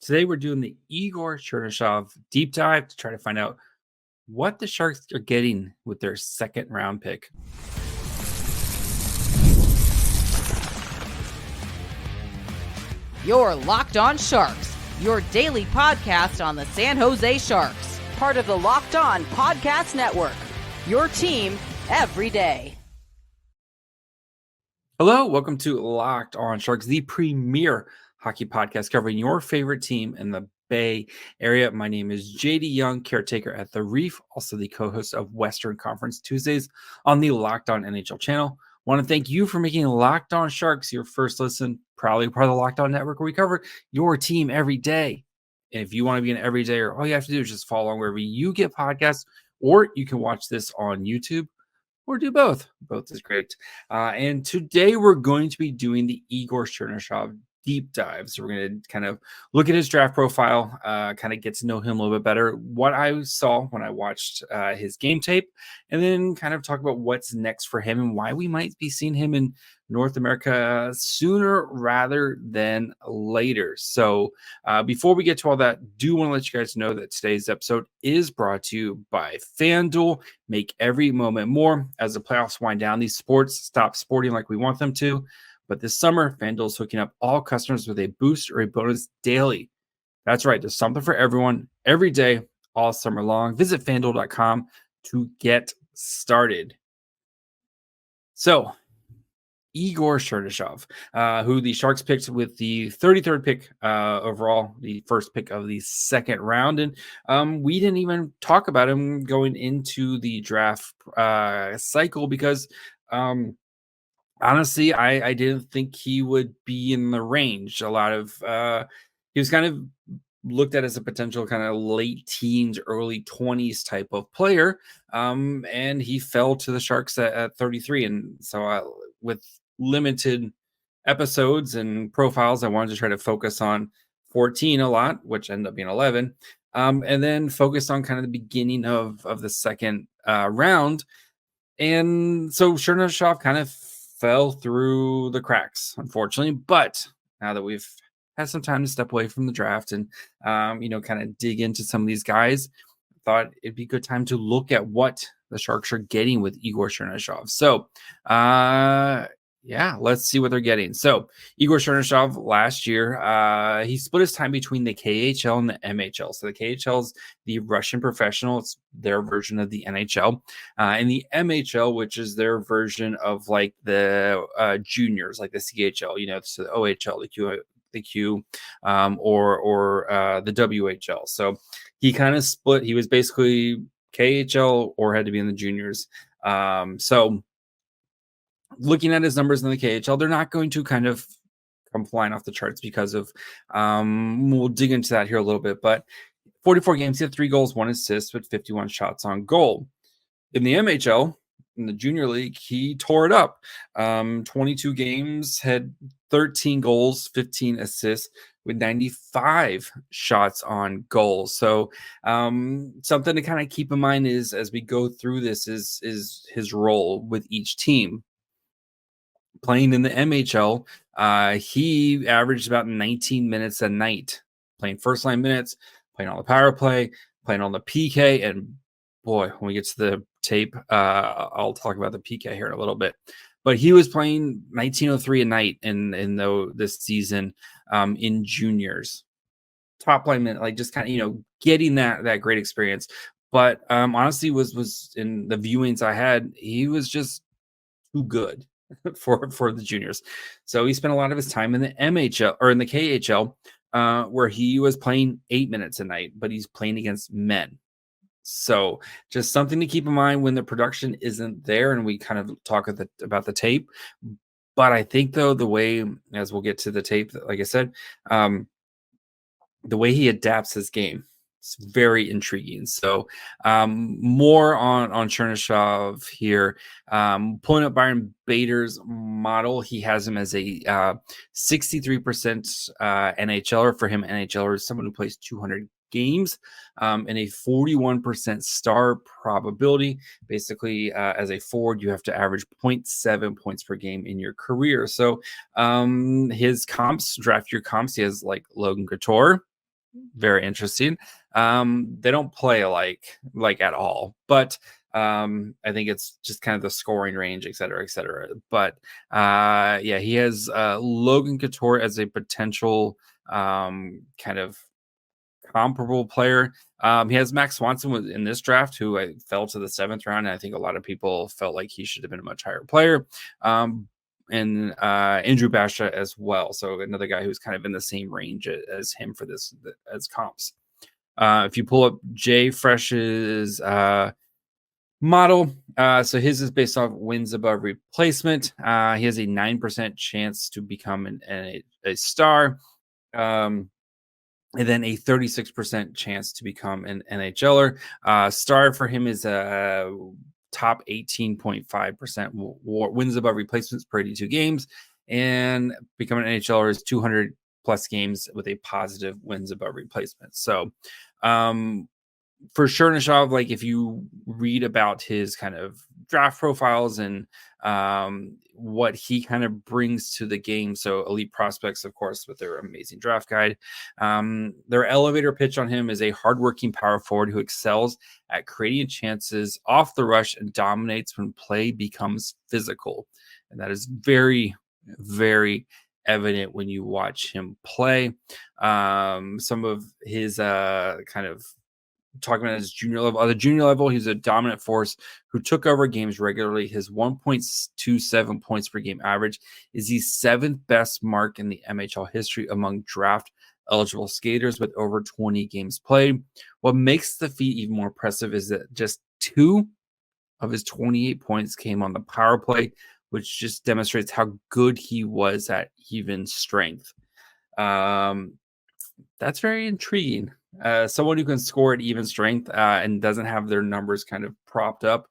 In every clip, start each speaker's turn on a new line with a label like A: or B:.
A: Today we're doing the Igor Chernyshov deep dive to try to find out what the Sharks are getting with their second round pick.
B: You're Locked On Sharks, your daily podcast on the San Jose Sharks, part of the Locked On Podcast Network, your team every day.
A: Hello, welcome to Locked On Sharks, the premier hockey podcast covering your favorite team in the Bay Area. My name is JD Young, caretaker at The Reef, also the co-host of Western Conference Tuesdays on the Locked On NHL channel. Want to thank you for making Locked On Sharks your first listen, proudly part of the Locked On Network, where we cover your team every day. And if you want to be an everydayer, all you have to do is just follow along wherever you get podcasts, or you can watch this on YouTube, or do both. Both is great. And today we're going to be doing the Igor Chernyshov deep dive. So we're going to kind of look at his draft profile, kind of get to know him a little bit better, what I saw when I watched his game tape, and then kind of talk about what's next for him and why we might be seeing him in North America sooner rather than later. So before we get to all that, do want to let you guys know that today's episode is brought to you by FanDuel. Make every moment more. As the playoffs wind down, these sports stop sporting like we want them to. But this summer, FanDuel is hooking up all customers with a boost or a bonus daily. That's right. There's something for everyone every day, all summer long. Visit FanDuel.com to get started. So, Igor Chernyshov, who the Sharks picked with the 33rd pick overall, the first pick of the second round. And we didn't even talk about him going into the draft cycle because honestly, I didn't think he would be in the range. A lot of he was kind of looked at as a potential kind of late teens, early 20s type of player. And he fell to the Sharks at 33. And so with limited episodes and profiles, I wanted to try to focus on 14 a lot, which ended up being 11. And then focus on kind of the beginning of the second round. And so Chernyshov kind of fell through the cracks, unfortunately. But now that we've had some time to step away from the draft and, kind of dig into some of these guys, I thought it'd be a good time to look at what the Sharks are getting with Igor Chernyshov. So, let's see what they're getting. So Igor Chernyshov last year, he split his time between the KHL and the MHL. So the KHL is the Russian professional. It's their version of the NHL. And the MHL, which is their version of like the juniors, like the CHL, so the OHL, the Q, or the WHL. So he kind of split. He was basically KHL or had to be in the juniors. So looking at his numbers in the KHL, they're not going to kind of come flying off the charts because of, we'll dig into that here a little bit, but 44 games, he had 3 goals, 1 assist with 51 shots on goal. In the MHL, in the junior league, he tore it up. 22 games, had 13 goals, 15 assists with 95 shots on goal. So something to kind of keep in mind is as we go through this is his role with each team. Playing in the MHL, he averaged about 19 minutes a night, playing first line minutes, playing on the power play, playing on the PK. And boy, when we get to the tape, I'll talk about the PK here in a little bit. But he was playing 1903 a night in this season in juniors. Top line minute, like just kind of, getting that great experience. But honestly, was in the viewings I had, he was just too good for the juniors. So he spent a lot of his time in the MHL or in the KHL, where he was playing 8 minutes a night, but he's playing against men. So just something to keep in mind when the production isn't there, and we kind of talk about the tape. But I think though, the way, as we'll get to the tape, like I said, the way he adapts his game, it's very intriguing. So more on Chernyshov here. Pulling up Byron Bader's model, he has him as a 63% NHLer. For him, NHLer is someone who plays 200 games, and a 41% star probability. Basically, as a forward, you have to average 0.7 points per game in your career. So his comps, draft year comps, he has like Logan Couture, very interesting. They don't play alike, like at all, but I think it's just kind of the scoring range, et cetera, et cetera. But yeah, he has Logan Couture as a potential kind of comparable player. He has Max Swanson in this draft, who I fell to the 7th round. And I think a lot of people felt like he should have been a much higher player. And Andrew Basha as well. So another guy who's kind of in the same range as him for this as comps. If you pull up Jay Fresh's model, so his is based off wins above replacement. He has a 9% chance to become a star. And then a 36% chance to become an NHLer. Star for him is a top 18.5% wins above replacements per 82 games. And becoming an NHLer is 200 plus games with a positive wins above replacement. So for Chernyshov, like if you read about his kind of draft profiles and what he kind of brings to the game, so Elite Prospects, of course, with their amazing draft guide, their elevator pitch on him is a hardworking power forward who excels at creating chances off the rush and dominates when play becomes physical. And that is very, very evident when you watch him play. Some of his kind of talking about his junior level. At the junior level, he's a dominant force who took over games regularly. His 1.27 points per game average is the 7th best mark in the MHL history among draft eligible skaters with over 20 games played. What makes the feat even more impressive is that just 2 of his 28 points came on the power play, which just demonstrates how good he was at even strength. That's very intriguing. Someone who can score at even strength and doesn't have their numbers kind of propped up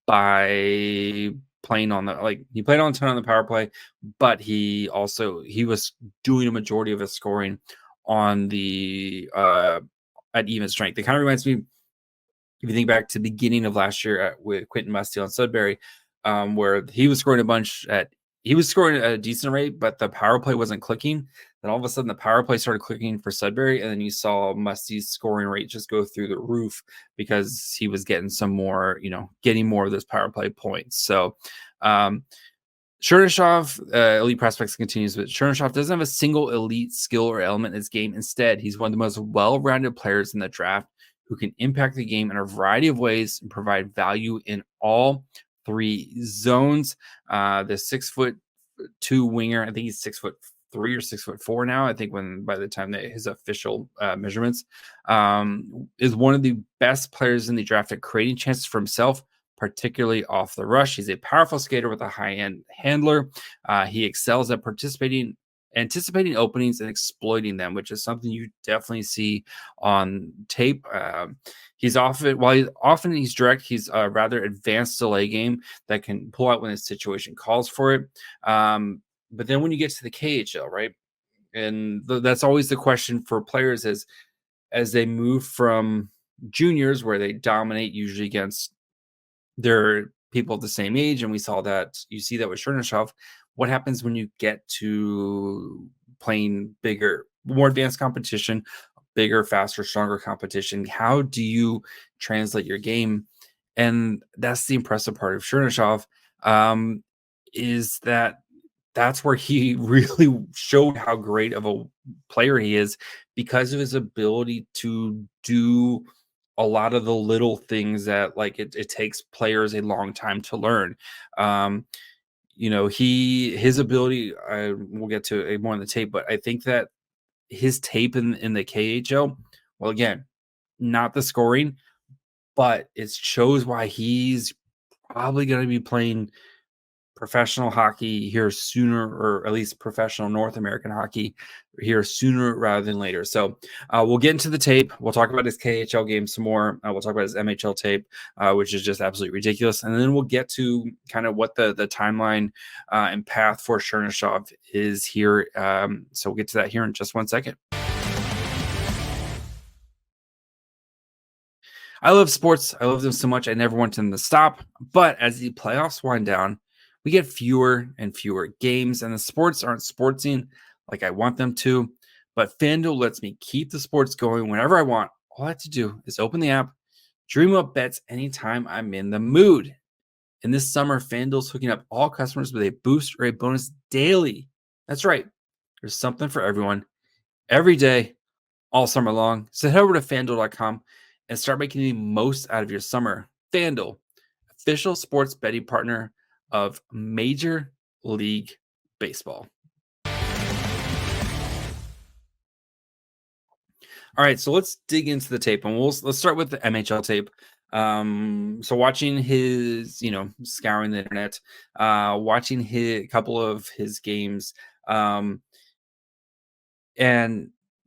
A: by playing on he played on 10 on the power play, but he was doing a majority of his scoring on the at even strength. It kind of reminds me, if you think back to the beginning of last year with Quentin Mustiel and Sudbury, where he was scoring he was scoring at a decent rate, but the power play wasn't clicking. Then all of a sudden the power play started clicking for Sudbury, and then you saw Musty's scoring rate just go through the roof because he was getting some more, getting more of those power play points. So Chernyshov, Elite Prospects continues, but Chernyshov doesn't have a single elite skill or element in his game. Instead, he's one of the most well-rounded players in the draft who can impact the game in a variety of ways and provide value in all 3 zones. The 6'2" winger, I think he's 6'3" or 6'4" now. I think by the time that his official measurements, is one of the best players in the draft at creating chances for himself, particularly off the rush. He's a powerful skater with a high-end handler. He excels at anticipating openings and exploiting them, which is something you definitely see on tape. He's often he's direct, he's a rather advanced delay game that can pull out when the situation calls for it. But then when you get to the KHL, right? And that's always the question for players as they move from juniors, where they dominate usually against their people the same age. And you see that with Chernyshov. What happens when you get to playing bigger, more advanced competition, bigger, faster, stronger competition? How do you translate your game? And that's the impressive part of Chernyshov, is that's where he really showed how great of a player he is, because of his ability to do a lot of the little things that it takes players a long time to learn. His ability, we'll get to it more on the tape, but I think that his tape in the KHL, well, again, not the scoring, but it shows why he's probably going to be playing professional hockey here sooner, or at least professional North American hockey here sooner rather than later. So we'll get into the tape. We'll talk about his KHL game some more. We'll talk about his MHL tape, which is just absolutely ridiculous. And then we'll get to kind of what the timeline and path for Chernyshov is here. So we'll get to that here in just one second. I love sports. I love them so much. I never want them to stop. But as the playoffs wind down, we get fewer and fewer games, and the sports aren't sportsing like I want them to. but FanDuel lets me keep the sports going whenever I want. All I have to do is open the app, dream up bets anytime I'm in the mood. And this summer, FanDuel's hooking up all customers with a boost or a bonus daily. That's right. There's something for everyone every day, all summer long. So head over to FanDuel.com and start making the most out of your summer. FanDuel, official sports betting partner of Major League Baseball. All right, so let's dig into the tape, and let's start with the MHL tape. So watching his, scouring the internet, watching a couple of his games, and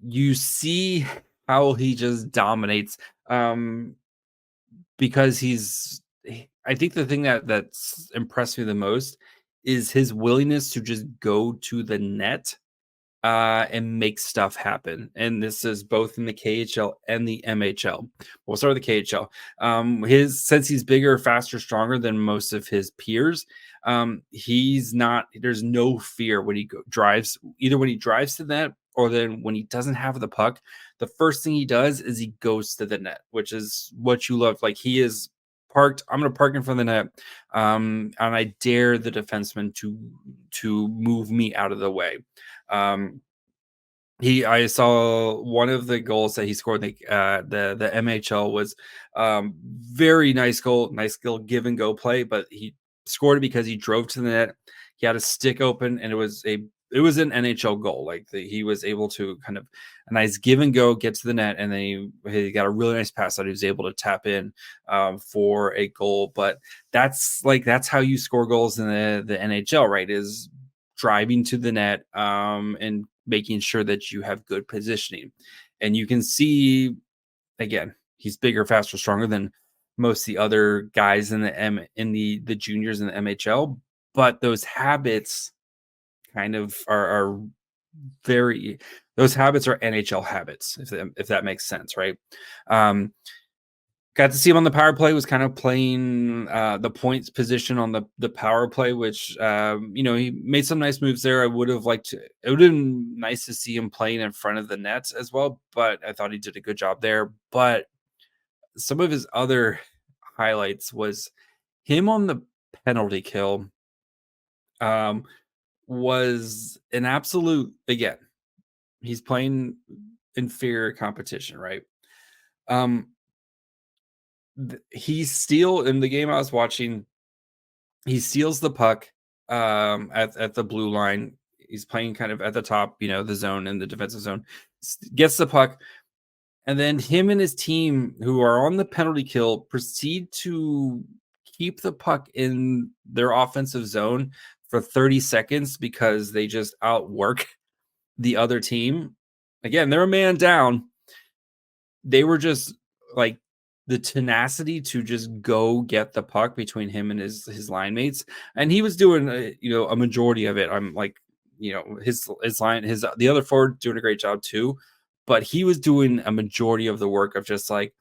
A: you see how he just dominates. Because I think the thing that's impressed me the most is his willingness to just go to the net and make stuff happen. And this is both in the KHL and the MHL. We'll start with the KHL. Since he's bigger, faster, stronger than most of his peers, there's no fear when he drives, either when he drives to the net or then when he doesn't have the puck. The first thing he does is he goes to the net, which is what you love. Like, he is parked. I'm going to park in front of the net, and I dare the defenseman to move me out of the way. I saw one of the goals that he scored. The MHL was very nice goal, nice skill give and go play, but he scored it because he drove to the net. He had a stick open, and it was an NHL goal. Like, he was able to kind of a nice give and go, get to the net, and then he got a really nice pass that he was able to tap in for a goal. But that's how you score goals in the NHL, right? Is driving to the net and making sure that you have good positioning. And you can see, again, he's bigger, faster, stronger than most of the other guys in the juniors in the MHL, but those habits kind of are those habits are NHL habits, if that makes sense, right? Got to see him on the power play, was kind of playing the points position on the power play, which, he made some nice moves there. It would have been nice to see him playing in front of the nets as well, but I thought he did a good job there. But some of his other highlights was him on the penalty kill. Was an absolute, again, he's playing inferior competition, right? He in the game I was watching, he steals the puck at the blue line. He's playing kind of at the top, the zone, in the defensive zone, gets the puck, and then him and his team, who are on the penalty kill, proceed to keep the puck in their offensive zone for 30 seconds because they just outwork the other team. Again, they're a man down. They were just like the tenacity to just go get the puck between him and his line mates. And he was doing, a majority of it. I'm like, the other forward doing a great job too, but he was doing a majority of the work of just like,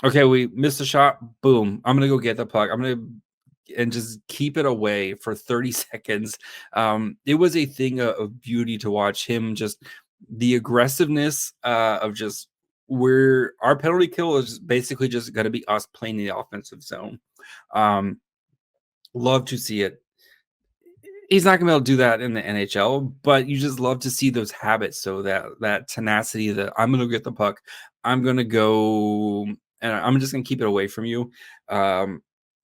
A: okay, we missed a shot. Boom. I'm going to go get the puck. And just keep it away for 30 seconds. It was a thing of beauty to watch him, just the aggressiveness of just where our penalty kill is basically just going to be us playing the offensive zone. Love to see it. He's not going to be able to do that in the NHL, but you just love to see those habits. So that tenacity, that I'm going to get the puck, I'm going to go, and I'm just going to keep it away from you.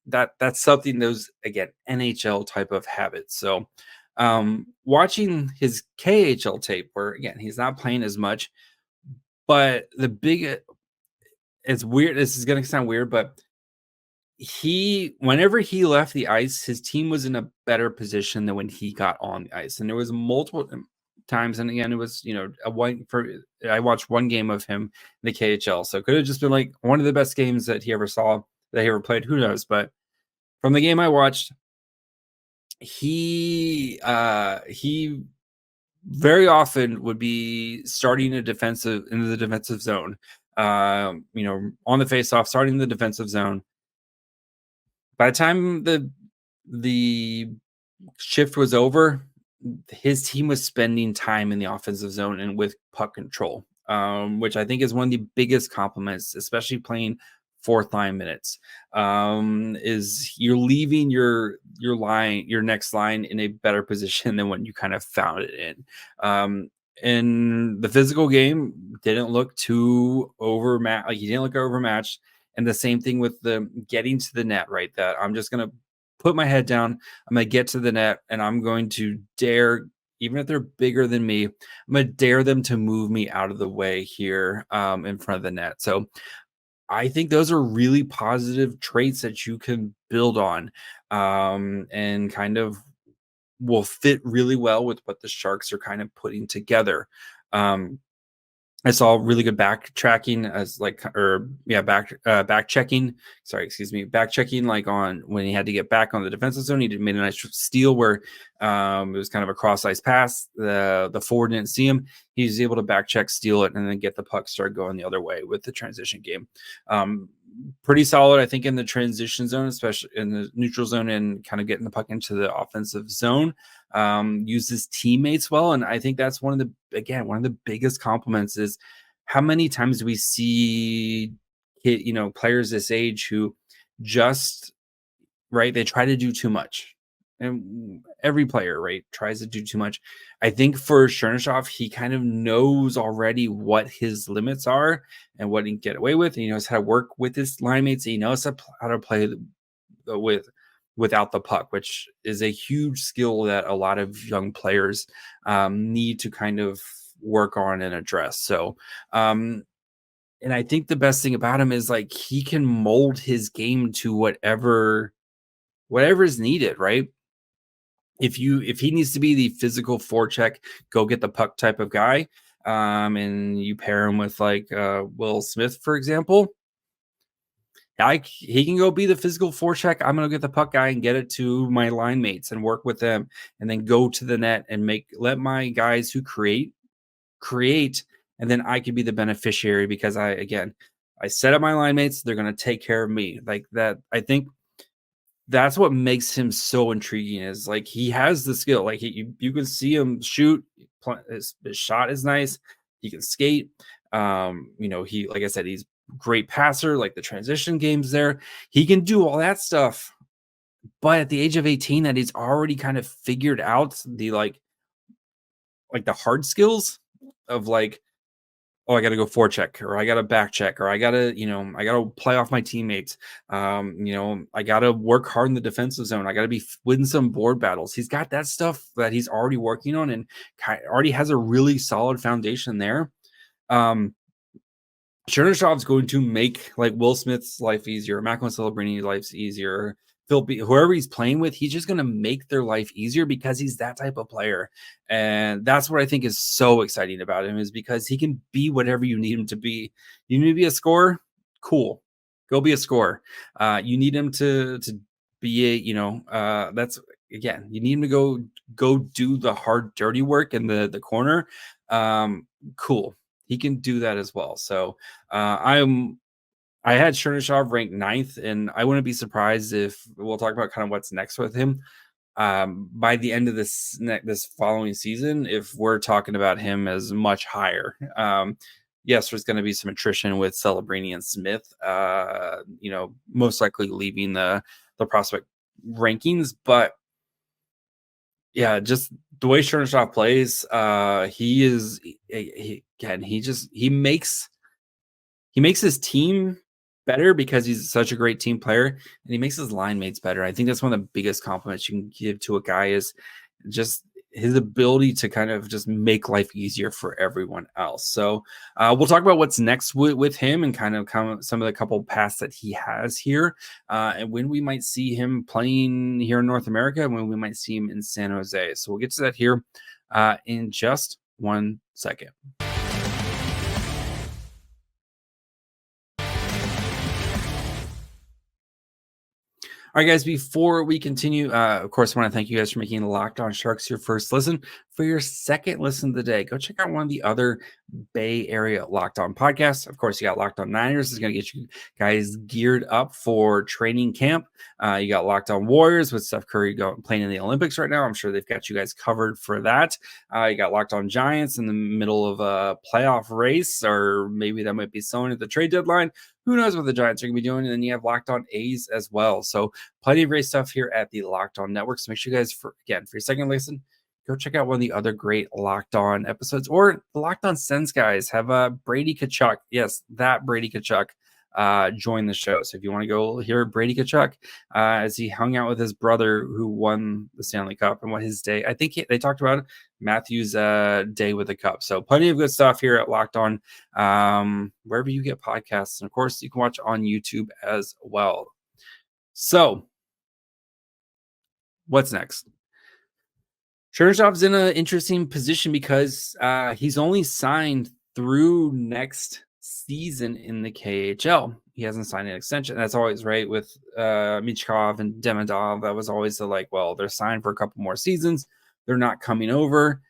A: That's something, those, again, NHL type of habits. So watching his KHL tape, where again, he's not playing as much, but it's weird. This is going to sound weird, but whenever he left the ice, his team was in a better position than when he got on the ice. And there was multiple times, and again, it was, I watched one game of him in the KHL, so it could have just been like one of the best games that he ever played. Who knows? But from the game I watched, he very often would be starting into the defensive zone, on the faceoff, starting the defensive zone. By the time the shift was over, his team was spending time in the offensive zone and with puck control, which I think is one of the biggest compliments, especially playing fourth line minutes. Is you're leaving your next line in a better position than when you kind of found it in. In the physical game, didn't look too overmatched. Like he didn't look overmatched. And the same thing with the getting to the net, right? That I'm just gonna put my head down. I'm going to get to the net and I'm going to dare, even if they're bigger than me, I'm going to dare them to move me out of the way here in front of the net. So I think those are really positive traits that you can build on and kind of will fit really well with what the Sharks are kind of putting together. I saw really good backtracking back checking like on when he had to get back on the defensive zone. He made a nice steal where it was kind of a cross ice pass. The forward didn't see him. He was able to back check, steal it, and then get the puck start going the other way with the transition game. Pretty solid, I think, in the transition zone, especially in the neutral zone and kind of getting the puck into the offensive zone. Uses teammates well, and I think that's one of the biggest compliments is how many times do we see players this age who just they try to do too much, and every player tries to do too much. I think for Chernyshov, he kind of knows already what his limits are and what he can get away with, and he knows how to work with his line mates. He knows how to play without the puck, which is a huge skill that a lot of young players need to kind of work on and address. So, and I think the best thing about him is he can mold his game to whatever is needed, right? If he needs to be the physical forecheck, go get the puck type of guy, and you pair him with Will Smith, for example, he can go be the physical forecheck. I'm going to get the puck guy and get it to my line mates and work with them and then go to the net and let my guys who create, and then I could be the beneficiary because I set up my line mates. They're going to take care of me like that. I think that's what makes him so intriguing is he has the skill. You can see him shoot. His shot is nice. He can skate. He, like I said, he's great passer, the transition games there. He can do all that stuff. But at the age of 18, that he's already kind of figured out the the hard skills of I got to go forecheck, or I got to back check, or I got to play off my teammates. I got to work hard in the defensive zone. I got to be winning some board battles. He's got that stuff that he's already working on and already has a really solid foundation there. Chernishov's going to make Will Smith's life easier, Macklin Celebrini's life easier. Whoever he's playing with, he's just going to make their life easier because he's that type of player. And that's what I think is so exciting about him is because he can be whatever you need him to be. You need to be a scorer? Cool. Go be a scorer. You need him to be that's again, you need him to go do the hard, dirty work in the corner. Cool. He can do that as well. So I had Chernyshov ranked 9th, and I wouldn't be surprised if we'll talk about kind of what's next with him by the end of this following season, if we're talking about him as much higher. Yes, there's going to be some attrition with Celebrini and Smith, most likely leaving the prospect rankings, but yeah, just the way Chernyshov plays, he makes his team better because he's such a great team player, and he makes his line mates better. I think that's one of the biggest compliments you can give to a guy is just his ability to kind of just make life easier for everyone else. So we'll talk about what's next with him and kind of some of the couple paths that he has here and when we might see him playing here in North America and when we might see him in San Jose. So we'll get to that here in just 1 second. All right, guys, before we continue, of course, I want to thank you guys for making Locked On Sharks your first listen. for your second listen of the day, go check out one of the other Bay Area Locked On podcasts. Of course, you got Locked On Niners. Is going to get you guys geared up for training camp. You got Locked On Warriors with Steph Curry playing in the Olympics right now. I'm sure they've got you guys covered for that. You got Locked On Giants in the middle of a playoff race, or maybe that might be someone at the trade deadline. Who knows what the Giants are going to be doing? And then you have Locked On A's as well. So plenty of great stuff here at the Locked On Network. So make sure you guys, for your second listen, go check out one of the other great Locked On episodes, or the Locked On Sens guys have Brady Tkachuk. Yes, that Brady Tkachuk join the show. So if you want to go hear Brady Tkachuk as he hung out with his brother who won the Stanley Cup and what his day, I think they talked about Matthew's day with the cup. So plenty of good stuff here at Locked On, wherever you get podcasts. And of course, you can watch on YouTube as well. So what's next? Chernyshov in an interesting position because he's only signed through next season in the KHL. He hasn't signed an extension. That's always right with Michkov and Demidov. That was always they're signed for a couple more seasons. They're not coming over.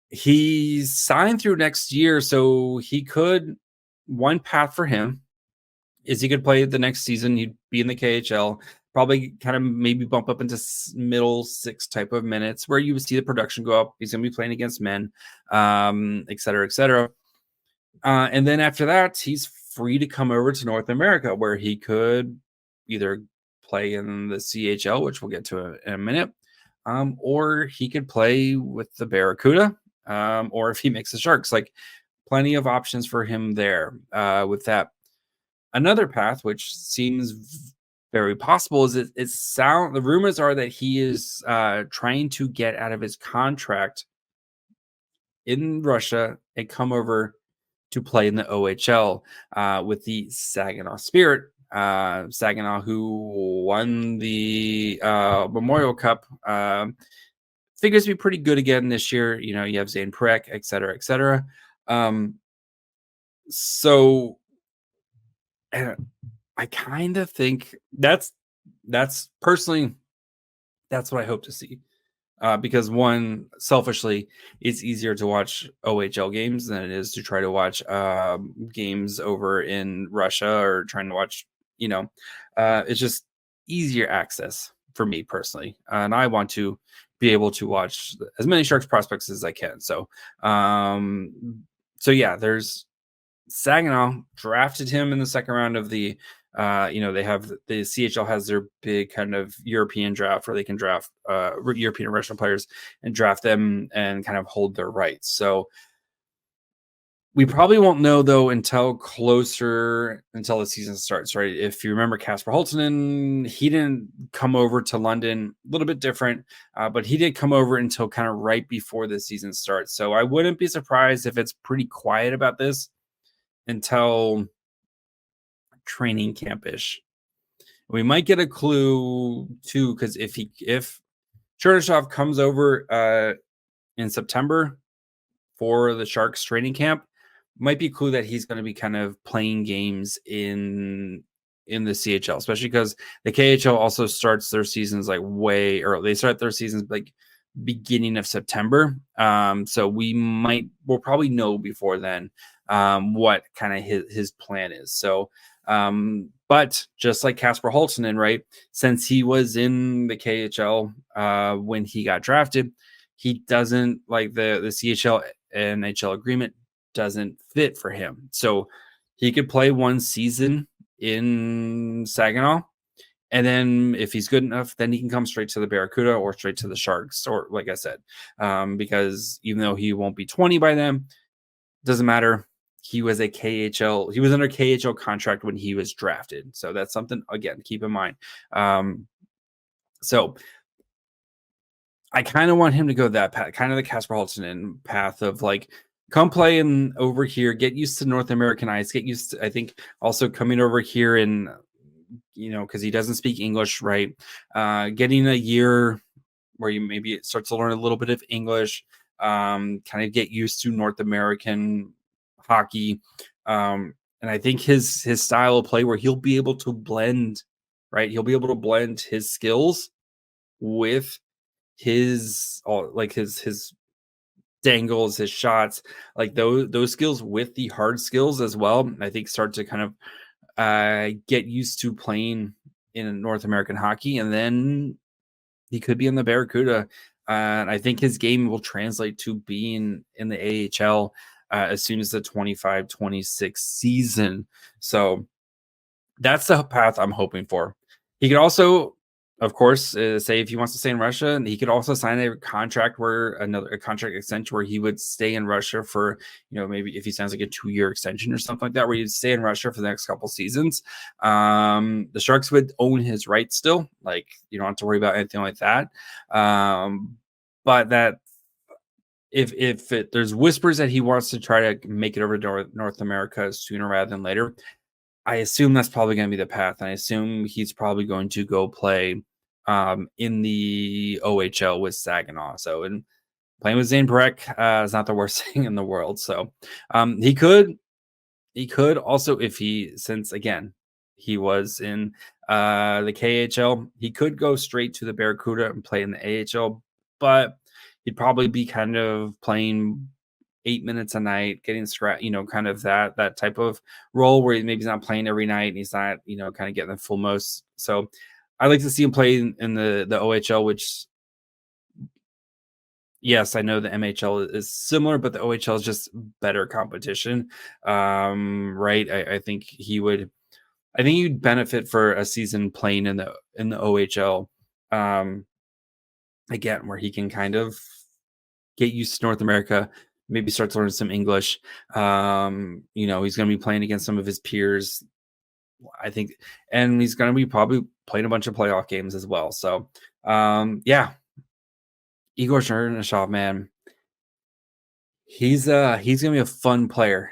A: He's signed through next year, so one path for him is he could play the next season. He'd be in the KHL. Probably kind of maybe bump up into middle six type of minutes where you would see the production go up. He's going to be playing against men, et cetera, et cetera. And then after that, he's free to come over to North America where he could either play in the CHL, which we'll get to in a minute, or he could play with the Barracuda, or if he makes the Sharks. Plenty of options for him there with that. Another path, which seems very possible, is the rumors are that he is trying to get out of his contract in Russia and come over to play in the OHL with the Saginaw Spirit. Saginaw, who won the Memorial Cup, figures to be pretty good again this year. You have Zane Parekh, et cetera, et cetera. So I kind of think that's personally, that's what I hope to see. Because one, selfishly, it's easier to watch OHL games than it is to try to watch games over in Russia or trying to watch, it's just easier access for me personally. And I want to be able to watch as many Sharks prospects as I can. So yeah, there's Saginaw drafted him in the second round of the they have the CHL has their big kind of European draft where they can draft European and Russian players and draft them and kind of hold their rights. So we probably won't know though until the season starts, right? If you remember Kasper Holtonen, he didn't come over to London, a little bit different, but he did come over until kind of right before the season starts. So I wouldn't be surprised if it's pretty quiet about this until training camp-ish. We might get a clue too, because if Chernyshov comes over in September for the Sharks training camp, might be a clue that he's going to be kind of playing games in the CHL, especially because the KHL also starts their seasons way early. They start their seasons beginning of September. So we'll probably know before then what kind of his plan is. So but just like Kasper Holtonen, right? Since he was in the KHL when he got drafted, he doesn't the CHL NHL agreement doesn't fit for him. So he could play one season in Saginaw, and then if he's good enough, then he can come straight to the Barracuda or straight to the Sharks, or like I said, because even though he won't be 20 by then, doesn't matter. He was under KHL contract when he was drafted. So that's something, again, keep in mind. So I kind of want him to go that path, kind of the Kasper Holtonen path of come play in over here, get used to North American ice, get used to, I think, also coming over here and, because he doesn't speak English, right? Getting a year where you maybe start to learn a little bit of English, kind of get used to North American hockey. And I think his style of play where he'll be able to blend, right? He'll be able to blend his skills with his dangles, his shots, like those skills with the hard skills as well, I think start to kind of get used to playing in North American hockey, and then he could be in the Barracuda. And I think his game will translate to being in the AHL as soon as the 25-26 season. So that's the path I'm hoping for. He could also, of course, say if he wants to stay in Russia, and he could also sign a contract where a contract extension where he would stay in Russia for, maybe if he signs like a 2-year extension or something like that, where he'd stay in Russia for the next couple seasons. The Sharks would own his rights still. Like, you don't have to worry about anything like that. But that if there's whispers that he wants to try to make it over to North America sooner rather than later, I assume that's probably going to be the path. And I assume he's probably going to go play in the OHL with Saginaw. So, and playing with Zane Parekh is not the worst thing in the world. So he could also, since again, he was in the KHL, he could go straight to the Barracuda and play in the AHL, but he'd probably be kind of playing 8 minutes a night, getting kind of that type of role where maybe he's not playing every night and he's not, kind of getting the full most. So I like to see him play in the OHL, which, yes, I know the MHL is similar, but the OHL is just better competition. Right. I think he'd benefit for a season playing in the OHL. Again, where he can kind of get used to North America, maybe start to learn some English. He's going to be playing against some of his peers, I think, and he's going to be probably playing a bunch of playoff games as well. So, yeah, Igor Chernyshov, man, he's going to be a fun player.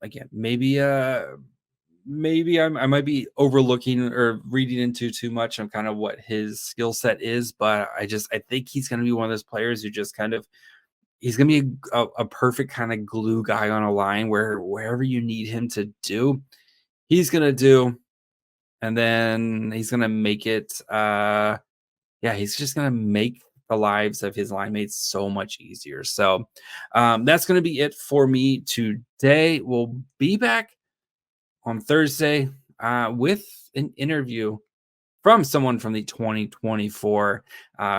A: Again, maybe I might be overlooking or reading into too much of kind of what his skill set is, but I think he's going to be one of those players who just kind of, he's going to be a perfect kind of glue guy on a line where wherever you need him to do, he's going to do. And then he's going to make it. He's just going to make the lives of his line mates so much easier. So that's going to be it for me today. We'll be back on Thursday with an interview from someone from the 2024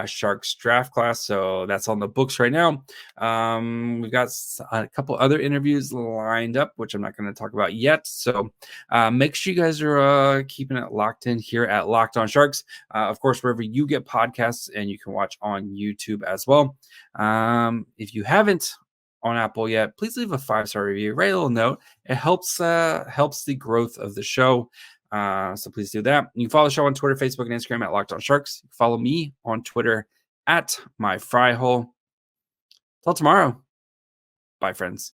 A: Sharks draft class. So that's on the books right now. We've got a couple other interviews lined up, which I'm not going to talk about yet. So make sure you guys are keeping it locked in here at Locked On Sharks. Of course, wherever you get podcasts, and you can watch on YouTube as well. If you haven't on Apple yet, please leave a 5-star review, write a little note. It helps the growth of the show. So please do that. You can follow the show on Twitter, Facebook, and Instagram at Locked On Sharks. Follow me on Twitter at MyFryHole. Till tomorrow. Bye, friends.